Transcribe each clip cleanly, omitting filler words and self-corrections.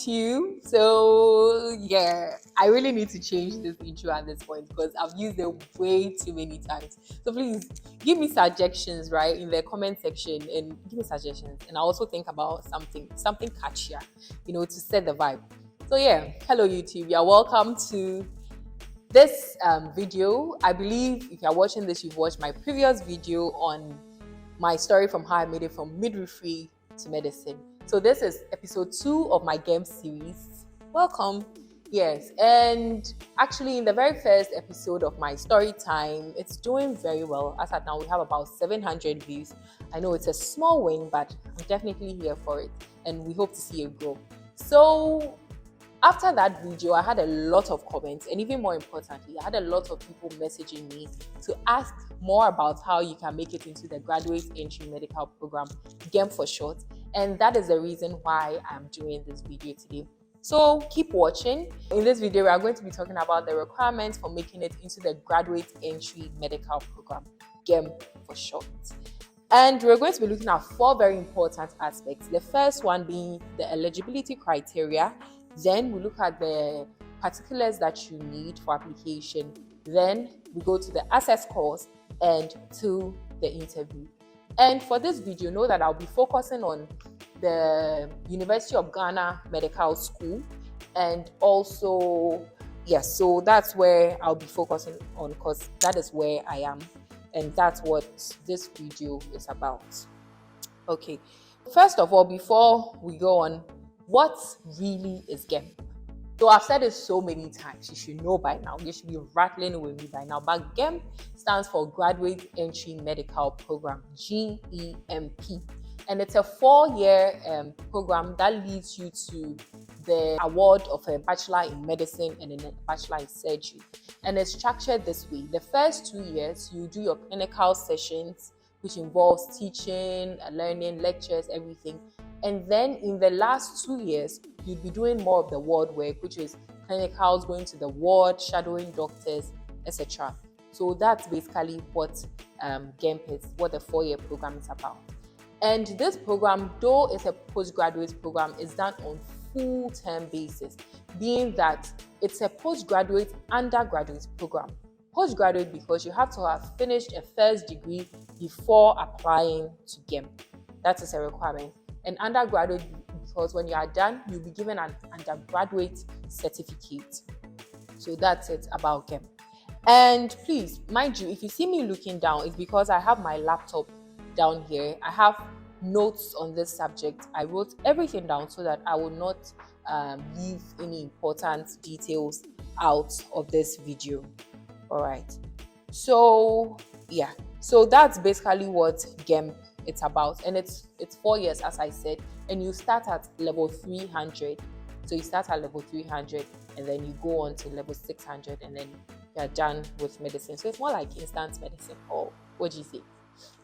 YouTube. So yeah, I really need to change this intro at this point because I've used it way too many times. So please give me suggestions, right, in the comment section, and give me suggestions, and I also think about something catchier, to set the vibe. So yeah, hello YouTube, you're welcome to this video. I believe if you're watching this, you've watched my previous video on my story from how I made it from midwifery to medicine. So this is episode 2 of my GEMP series. Welcome. Yes, and actually in the very first episode of my story time, it's doing very well. As at now, we have about 700 views. I know it's a small win, but I'm definitely here for it, and we hope to see it grow. So after that video, I had a lot of comments, and even more importantly, I had a lot of people messaging me to ask more about how you can make it into the graduate entry medical program, GEMP for short. And that is the reason why I'm doing this video today. So keep watching. In this video, we are going to be talking about the requirements for making it into the graduate entry medical program, GEMP for short. And we're going to be looking at 4 very important aspects. The first one being the eligibility criteria. Then we look at the particulars that you need for application. Then we go to the access course and to the interview. And for this video, know that I'll be focusing on the University of Ghana Medical School, and also, yes, so that's where I'll be focusing on because that is where I am, and that's what this video is about. Okay, first of all, before we go on, what really is GEMP? So I've said it so many times, you should know by now, you should be rattling with me by now, but GEMP stands for Graduate Entry Medical Program, GEMP. And it's a 4-year program that leads you to the award of a Bachelor in Medicine and a Bachelor in Surgery. And it's structured this way. The first 2 years, you do your clinical sessions, which involves teaching, learning, lectures, everything. And then in the last 2 years, you'd be doing more of the ward work, which is clinicals, going to the ward, shadowing doctors, etc. So that's basically what GEMP is, what the 4-year program is about. And this program, though it's a postgraduate program, is done on full-term basis, being that it's a postgraduate undergraduate program. Postgraduate because you have to have finished a first degree before applying to GEMP. That is a requirement. And undergraduate because when you are done, you'll be given an undergraduate certificate. So that's it about GEMP. And please, mind you, if you see me looking down, it's because I have my laptop down here. I have notes on this subject. I wrote everything down so that I will not leave any important details out of this video. All right. So yeah, so that's basically what GEMP it's about, and it's 4 years, as I said, and you start at level 300. So you start at level 300 and then you go on to level 600 and then you're done with medicine. So it's more like instant medicine, or what do you say?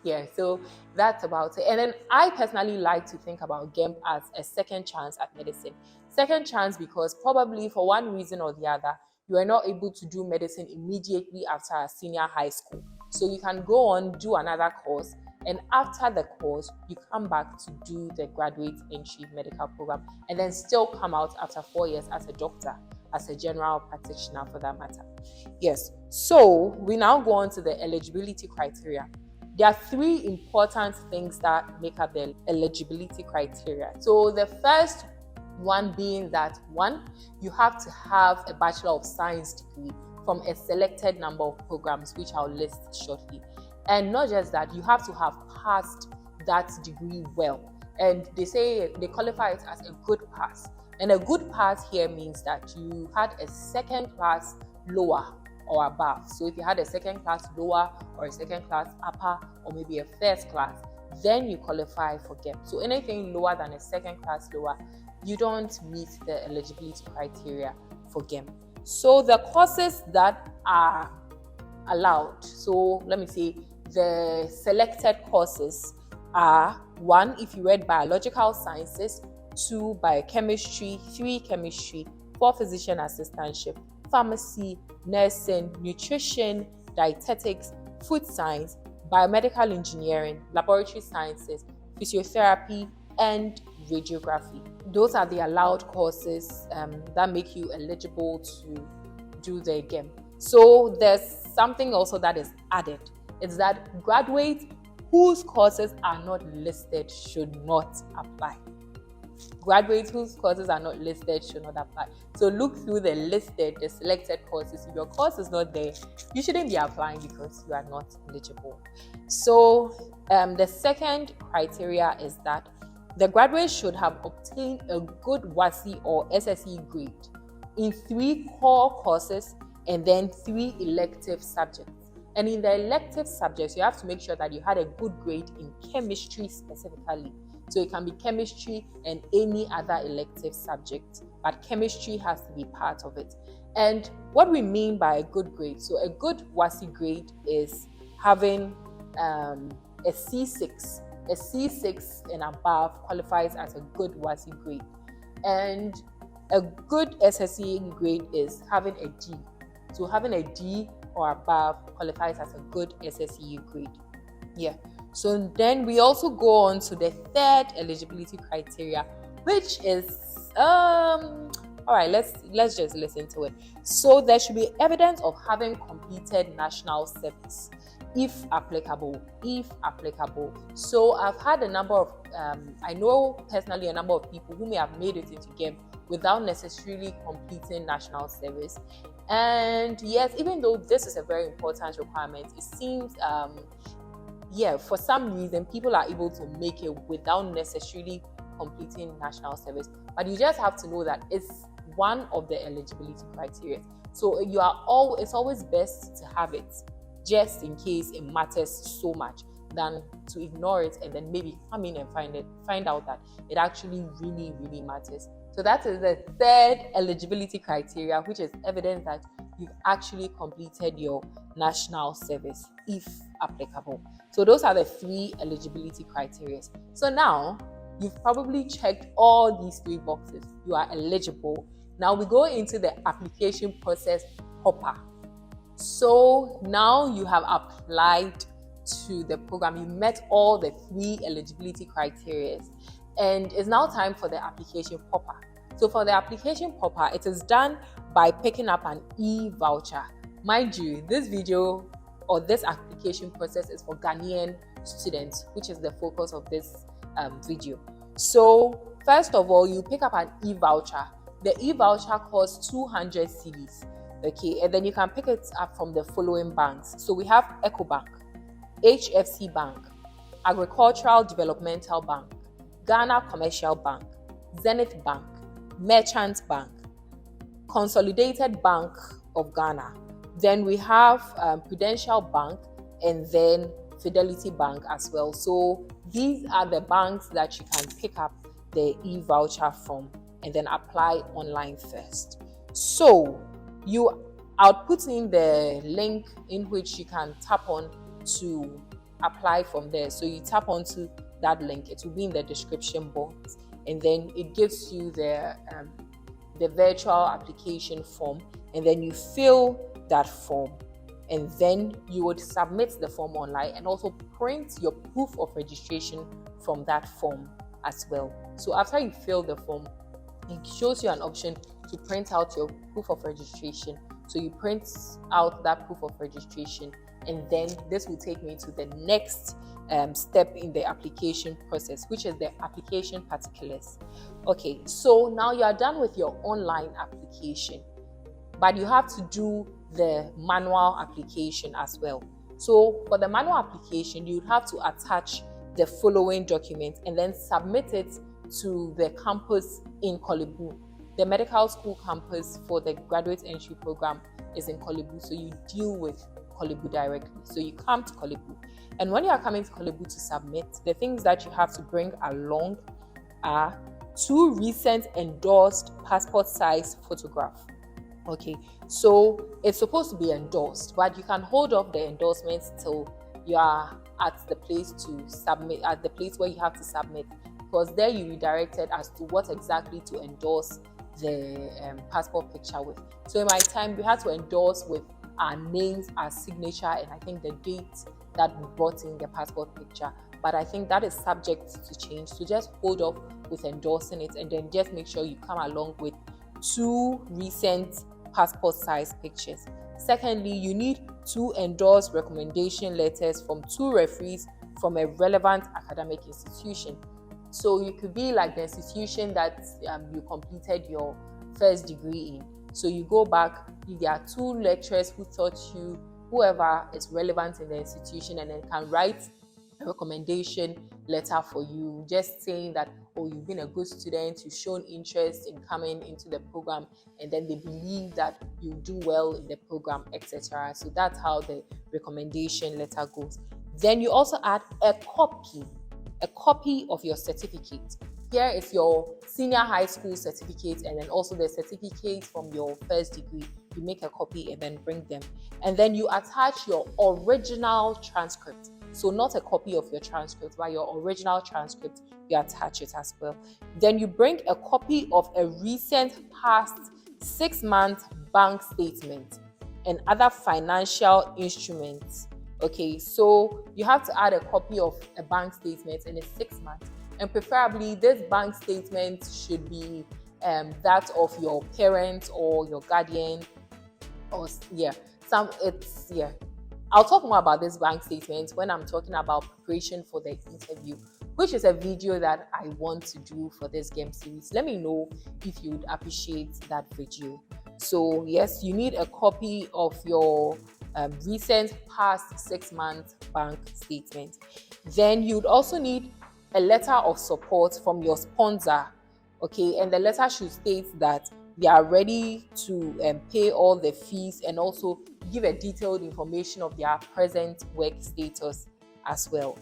Yeah, so that's about it. And then I personally like to think about GEMP as a second chance at medicine. Second chance because probably for one reason or the other, you are not able to do medicine immediately after a senior high school. So you can go on, do another course, and after the course, you come back to do the graduate entry medical program and then still come out after 4 years as a doctor, as a general practitioner for that matter. Yes, so we now go on to the eligibility criteria. There are 3 important things that make up the eligibility criteria. So the first one being that, 1, you have to have a Bachelor of Science degree from a selected number of programs, which I'll list shortly. And not just that, you have to have passed that degree well. And they qualify it as a good pass. And a good pass here means that you had a second class lower or above. So if you had a second class lower or a second class upper or maybe a first class, then you qualify for GEMP. So anything lower than a second class lower, you don't meet the eligibility criteria for GEMP. So the courses that are allowed, so let me say the selected courses are: 1, if you read biological sciences; 2, biochemistry; 3, chemistry; 4, physician assistantship; pharmacy; nursing; nutrition; dietetics; food science; biomedical engineering; laboratory sciences; physiotherapy; and radiography. Those are the allowed courses that make you eligible to do the GEMP. So there's something also that is added. It's that graduates whose courses are not listed should not apply. Graduates whose courses are not listed should not apply. So look through the selected courses. If your course is not there, you shouldn't be applying because you are not eligible. So the second criteria is that the graduate should have obtained a good WASI or SSE grade in 3 core courses and then 3 elective subjects. And in the elective subjects, you have to make sure that you had a good grade in chemistry specifically. So it can be chemistry and any other elective subject, but chemistry has to be part of it. And what we mean by a good grade, so a good WASI grade is having a C6. A C6 and above qualifies as a good WASI grade. And a good SSE grade is having a D. So having a D or above qualifies as a good SSE grade. Yeah. So then we also go on to the third eligibility criteria, which is all right, let's just listen to it. So there should be evidence of having completed national service, if applicable. So I've had a number of I know personally a number of people who may have made it into GEMP without necessarily completing national service. And yes, even though this is a very important requirement, it seems for some reason people are able to make it without necessarily completing national service. But you just have to know that it's one of the eligibility criteria. So it's always best to have it, just in case it matters so much, than to ignore it and then maybe come in and find out that it actually really, really matters. So that is the third eligibility criteria, which is evidence that you've actually completed your national service, if applicable. So those are the 3 eligibility criteria. So now you've probably checked all these 3 boxes. You are eligible. Now we go into the application process proper. So now you have applied to the program. You met all the 3 eligibility criteria. And it's now time for the application proper. So for the application proper, it is done by picking up an e-voucher. Mind you, this video or this application process is for Ghanaian students, which is the focus of this video. So first of all, you pick up an e-voucher. The e-voucher costs 200 cedis. Okay, and then you can pick it up from the following banks. So we have EcoBank, HFC Bank, Agricultural Developmental Bank, Ghana Commercial Bank, Zenith Bank, Merchant Bank, Consolidated Bank of Ghana. Then we have Prudential Bank and then Fidelity Bank as well. So these are the banks that you can pick up the e-voucher from and then apply online first. So I'll put in the link in which you can tap on to apply from there. So you tap onto that link. It will be in the description box, and then it gives you the virtual application form, and then you fill that form, and then you would submit the form online and also print your proof of registration from that form as well. So after you fill the form, it shows you an option to print out your proof of registration. So you print out that proof of registration, and then this will take me to the next step in the application process, which is the application particulars. Okay, so now you are done with your online application, but you have to do the manual application as well. So for the manual application, you have to attach the following documents and then submit it to the campus in Korle Bu. The medical school campus for the graduate entry program is in Korle Bu, so you deal with Korle Bu directly. So you come to Korle Bu, and when you are coming to Korle Bu to submit, the things that you have to bring along are 2 recent endorsed passport size photographs. Okay, so it's supposed to be endorsed, but you can hold off the endorsements till you are at the place to submit, at the place where you have to submit, because there you redirected as to what exactly to endorse the passport picture with. So in my time, we had to endorse with our names, our signature, and I think the date that we brought in the passport picture. but I think that is subject to change. So just hold off with endorsing it, and then just make sure you come along with 2 recent passport size pictures. Secondly, you need 2 endorsed recommendation letters from 2 referees from a relevant academic institution. So you could be like the institution that you completed your first degree in. So you go back, if there are 2 lecturers who taught you, whoever is relevant in the institution, and then can write a recommendation letter for you, just saying that, oh, you've been a good student, you've shown interest in coming into the program, and then they believe that you do well in the program, etc. So that's how the recommendation letter goes. Then you also add a copy of your certificate. Here is your senior high school certificate, and then also the certificate from your first degree. You make a copy and then bring them. And then you attach your original transcript. So not a copy of your transcript, but your original transcript, you attach it as well. Then you bring a copy of a recent past 6-month bank statement and other financial instruments. Okay, so you have to add a copy of a bank statement in a 6 months, and preferably this bank statement should be that of your parent or your guardian, or I'll talk more about this bank statement when I'm talking about preparation for the interview, which is a video that I want to do for this GEMP series. Let me know if you'd appreciate that video. So yes, you need a copy of your recent past 6-month bank statement. Then you'd also need a letter of support from your sponsor, okay, and the letter should state that they are ready to pay all the fees, and also give a detailed information of their present work status as well.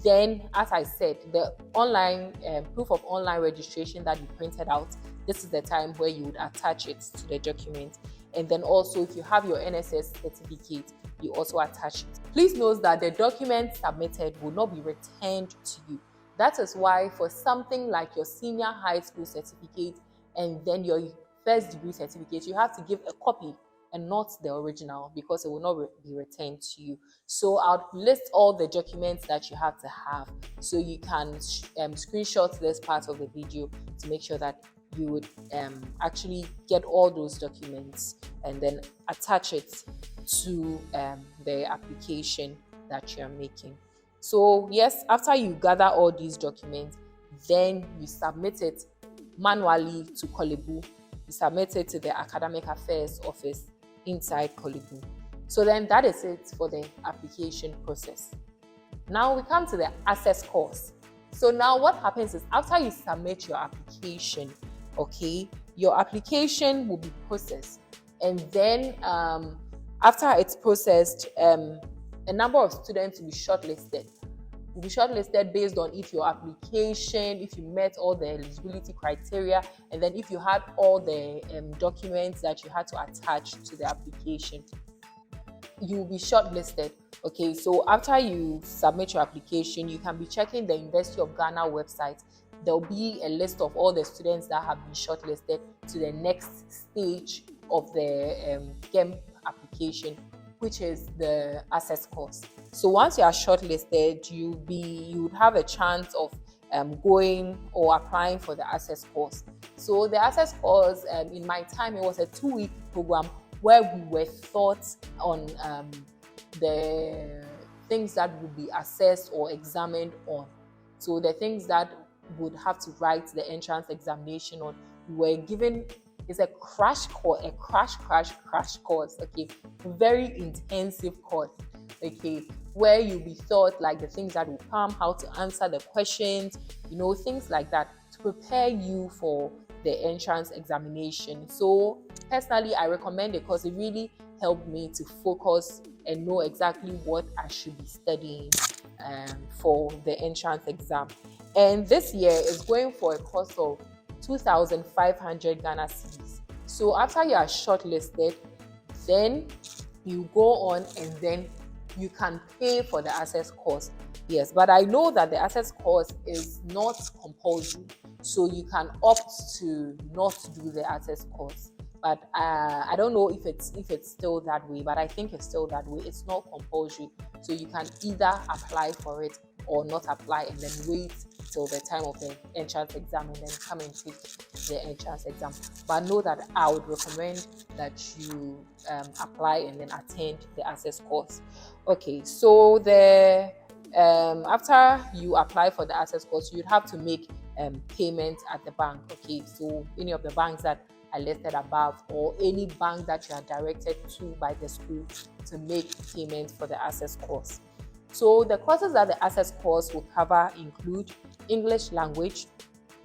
Then, as I said, the online proof of online registration that you printed out, this is the time where you would attach it to the document. And then also, if you have your NSS certificate, you also attach it. Please note that the document submitted will not be returned to you. That is why for something like your senior high school certificate and then your first degree certificate, you have to give a copy and not the original, because it will not be returned to you. So I'll list all the documents that you have to have, so you can screenshot this part of the video to make sure that you would actually get all those documents and then attach it to the application that you're making. So yes, after you gather all these documents, then you submit it manually to Kolebu. You submit it to the Academic Affairs Office inside Kolebu. So then that is it for the application process. Now we come to the access course. So now what happens is, after you submit your application, okay, your application will be processed, and then after it's processed, a number of students will be shortlisted. Will be shortlisted based on if your application, if you met all the eligibility criteria, and then if you had all the documents that you had to attach to the application, you will be shortlisted. Okay, so after you submit your application, you can be checking the University of Ghana website. There will be a list of all the students that have been shortlisted to the next stage of the GEMP application, which is the access course. So once you are shortlisted, you would have a chance of going or applying for the access course. So the access course, in my time, it was a 2-week program where we were taught on the things that would be assessed or examined on. So the things that would have to write the entrance examination on, we were given. It's a crash course, okay, very intensive course, okay, where you'll be taught like the things that will come, how to answer the questions, things like that, to prepare you for the entrance examination. So personally, I recommend it because it really helped me to focus and know exactly what I should be studying for the entrance exam. And this year is going for a course of 2,500 Ghana cedis. So after you are shortlisted, then you go on and then you can pay for the access course. Yes, but I know that the access course is not compulsory, so you can opt to not do the access course. but I don't know if it's still that way, but I think it's still that way. It's not compulsory, so you can either apply for it or not apply, and then wait till the time of the entrance exam and then come and take the entrance exam. But know that I would recommend that you apply and then attend the access course. Okay, so the after you apply for the access course, you'd have to make payment at the bank. Okay, so any of the banks that are listed above, or any bank that you are directed to by the school to make payment for the access course. So the courses that the access course will cover include English language,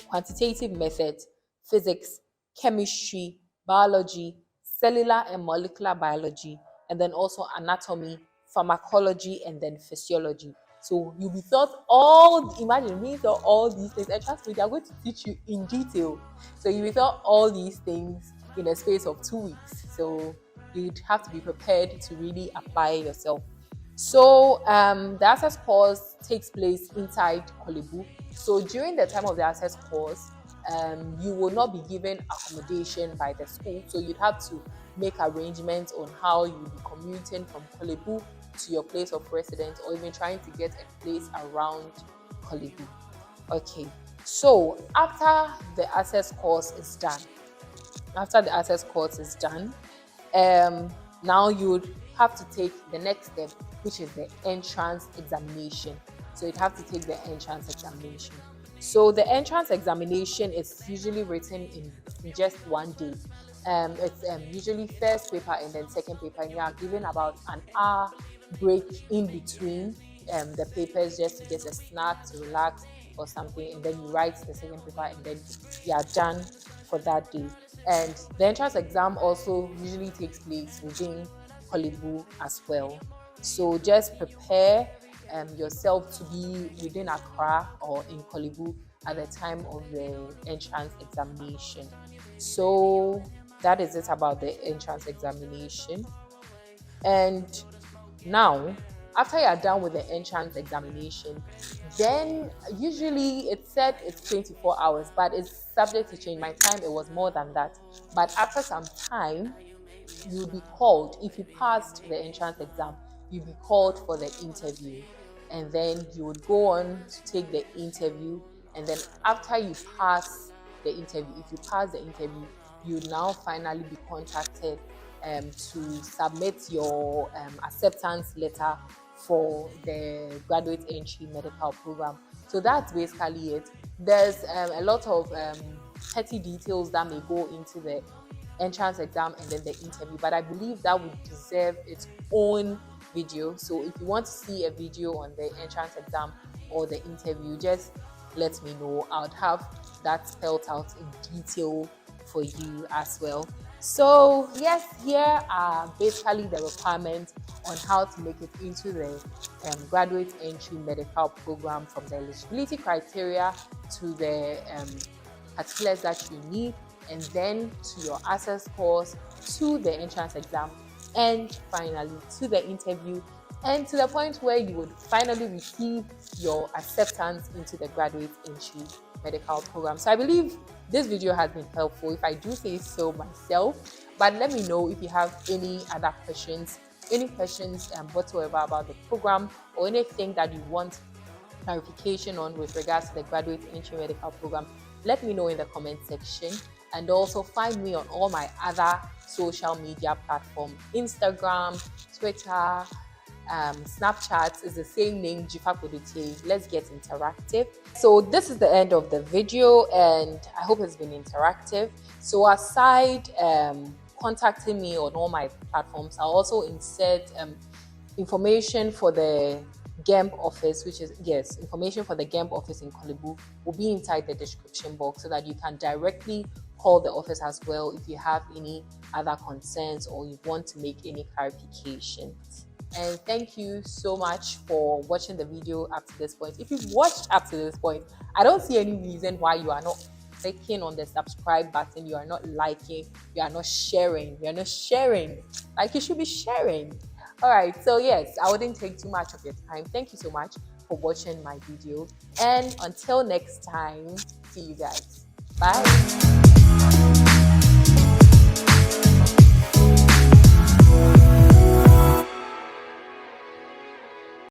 quantitative methods, physics, chemistry, biology, cellular and molecular biology, and then also anatomy, pharmacology, and then physiology. So you'll be taught imagine being taught all these things, and trust me, they are going to teach you in detail. So you'll be taught all these things in a space of 2 weeks. So you'd have to be prepared to really apply yourself. So the access course takes place inside Kolebu. So during the time of the access course, you will not be given accommodation by the school. So you'd have to make arrangements on how you'll be commuting from Kolebu to your place of residence, or even trying to get a place around Kolebu. Okay, so after the access course is done, now you'd have to take the next step, which is the entrance examination. So you'd have to take the entrance examination. So the entrance examination is usually written in just 1 day. It's usually first paper and then second paper, and you are given about an hour break in between the papers just to get a snack, to relax or something, and then you write the second paper, and then you are done for that day. And the entrance exam also usually takes place within Kolebu as well. So just prepare yourself to be within Accra or in Kolebu at the time of the entrance examination. So that is it about the entrance examination. And now, after you are done with the entrance examination, then usually it's said it's 24 hours, but it's subject to change. My time, it was more than that. But after some time, you'll be called. If you passed the entrance exam, you'll be called for the interview. And then you would go on to take the interview. And then after you pass the interview, if you pass the interview, you now finally be contacted to submit your acceptance letter for the graduate entry medical program. So that's basically it. There's a lot of petty details that may go into the entrance exam and then the interview, but I believe that would deserve its own video. So if you want to see a video on the entrance exam or the interview, just let me know. I would have that spelled out in detail for you as well. So yes, here are basically the requirements on how to make it into the graduate entry medical program, from the eligibility criteria to the particulars that you need, and then to your access course, to the entrance exam, and finally to the interview, and to the point where you would finally receive your acceptance into the graduate entry medical program. So I believe this video has been helpful, if I do say so myself. But let me know if you have any other questions, whatsoever about the program, or anything that you want clarification on with regards to the graduate entry medical program. Let me know in the comment section. And also find me on all my other social media platforms: Instagram, Twitter, Snapchat is the same name, Jifa Kodute. Let's get interactive. So this is the end of the video, and I hope it's been interactive. So aside contacting me on all my platforms, I'll also insert information for the GEMP office, which is, yes, information for the GEMP office in Kolebu will be inside the description box, so that you can directly call the office as well if you have any other concerns or you want to make any clarifications. And thank you so much for watching the video up to this point. If you've watched up to this point, I don't see any reason why you are not clicking on the subscribe button, you are not liking, you are not sharing. Like, you should be sharing. All right, so yes, I wouldn't take too much of your time. Thank you so much for watching my video, and until next time, see you guys. Bye.